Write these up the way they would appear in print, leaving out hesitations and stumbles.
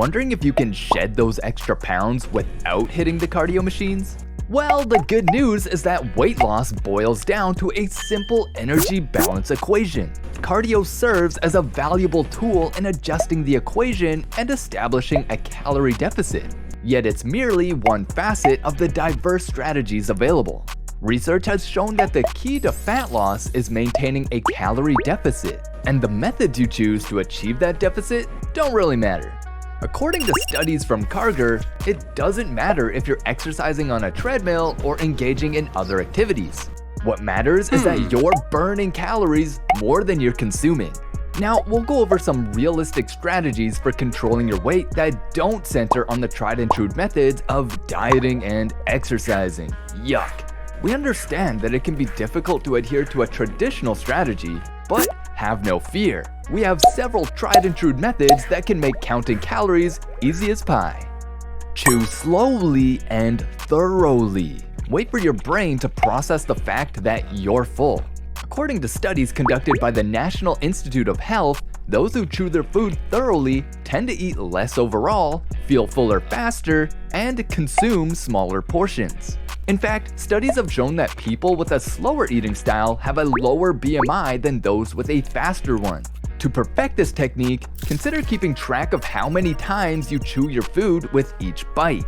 Wondering if you can shed those extra pounds without hitting the cardio machines? Well, the good news is that weight loss boils down to a simple energy balance equation. Cardio serves as a valuable tool in adjusting the equation and establishing a calorie deficit. Yet it's merely one facet of the diverse strategies available. Research has shown that the key to fat loss is maintaining a calorie deficit, and the methods you choose to achieve that deficit don't really matter. According to studies from Karger, it doesn't matter if you're exercising on a treadmill or engaging in other activities. What matters is that you're burning calories more than you're consuming. Now, we'll go over some realistic strategies for controlling your weight that don't center on the tried and true methods of dieting and exercising. Yuck! We understand that it can be difficult to adhere to a traditional strategy, but have no fear. We have several tried and true methods that can make counting calories easy as pie. Chew slowly and thoroughly. Wait for your brain to process the fact that you're full. According to studies conducted by the National Institute of Health, those who chew their food thoroughly tend to eat less overall, feel fuller faster, and consume smaller portions. In fact, studies have shown that people with a slower eating style have a lower BMI than those with a faster one. To perfect this technique, consider keeping track of how many times you chew your food with each bite.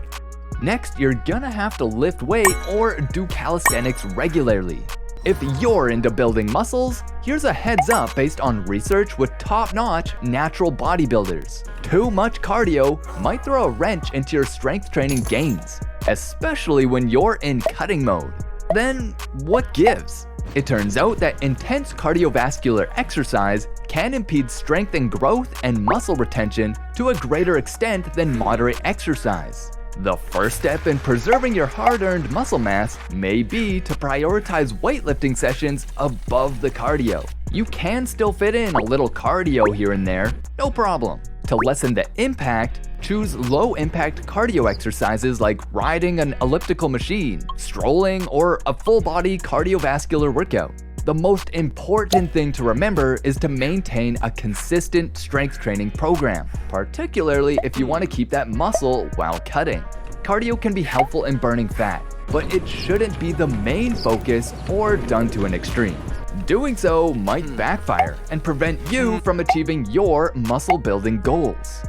Next, you're gonna have to lift weight or do calisthenics regularly. If you're into building muscles, here's a heads up based on research with top-notch natural bodybuilders. Too much cardio might throw a wrench into your strength training gains, especially when you're in cutting mode. Then what gives? It turns out that intense cardiovascular exercise can impede strength and growth and muscle retention to a greater extent than moderate exercise. The first step in preserving your hard-earned muscle mass may be to prioritize weightlifting sessions above the cardio. You can still fit in a little cardio here and there, no problem. To lessen the impact, choose low-impact cardio exercises like riding an elliptical machine, strolling, or a full-body cardiovascular workout. The most important thing to remember is to maintain a consistent strength training program, particularly if you want to keep that muscle while cutting. Cardio can be helpful in burning fat, but it shouldn't be the main focus or done to an extreme. Doing so might backfire and prevent you from achieving your muscle building goals.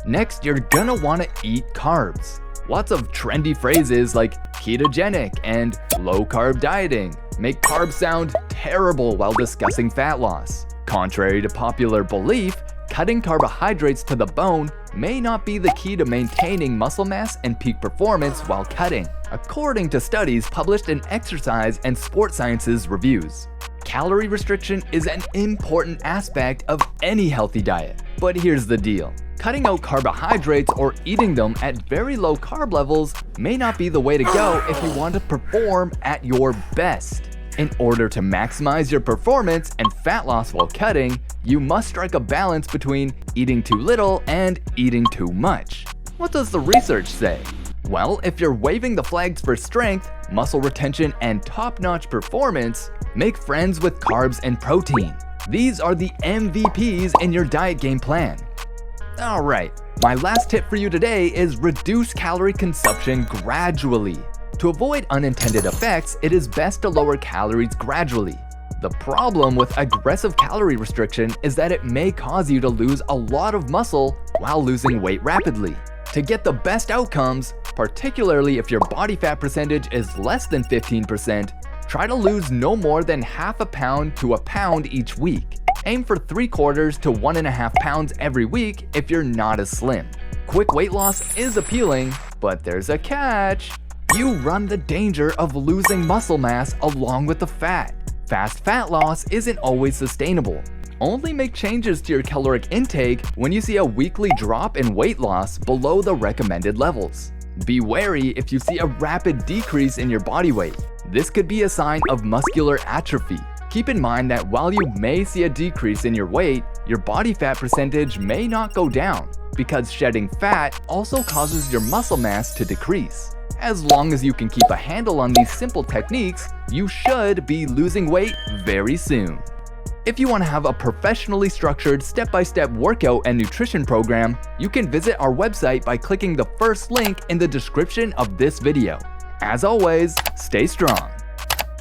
Next, you're gonna want to eat carbs. Lots of trendy phrases like ketogenic and low-carb dieting make carbs sound terrible while discussing fat loss. Contrary to popular belief, cutting carbohydrates to the bone may not be the key to maintaining muscle mass and peak performance while cutting, according to studies published in Exercise and Sports Sciences reviews. Calorie restriction is an important aspect of any healthy diet, but here's the deal. Cutting out carbohydrates or eating them at very low carb levels may not be the way to go if you want to perform at your best. In order to maximize your performance and fat loss while cutting, you must strike a balance between eating too little and eating too much. What does the research say? Well, if you're waving the flags for strength, muscle retention, and top-notch performance, make friends with carbs and protein. These are the MVPs in your diet game plan. Alright, my last tip for you today is reduce calorie consumption gradually. To avoid unintended effects, it is best to lower calories gradually. The problem with aggressive calorie restriction is that it may cause you to lose a lot of muscle while losing weight rapidly. To get the best outcomes, particularly if your body fat percentage is less than 15%, try to lose no more than half a pound to a pound each week. Aim for 3/4 to 1.5 pounds every week if you're not as slim. Quick weight loss is appealing, but there's a catch. You run the danger of losing muscle mass along with the fat. Fast fat loss isn't always sustainable. Only make changes to your caloric intake when you see a weekly drop in weight loss below the recommended levels. Be wary if you see a rapid decrease in your body weight. This could be a sign of muscular atrophy. Keep in mind that while you may see a decrease in your weight, your body fat percentage may not go down, because shedding fat also causes your muscle mass to decrease. As long as you can keep a handle on these simple techniques, you should be losing weight very soon. If you want to have a professionally structured step-by-step workout and nutrition program, you can visit our website by clicking the first link in the description of this video. As always, stay strong.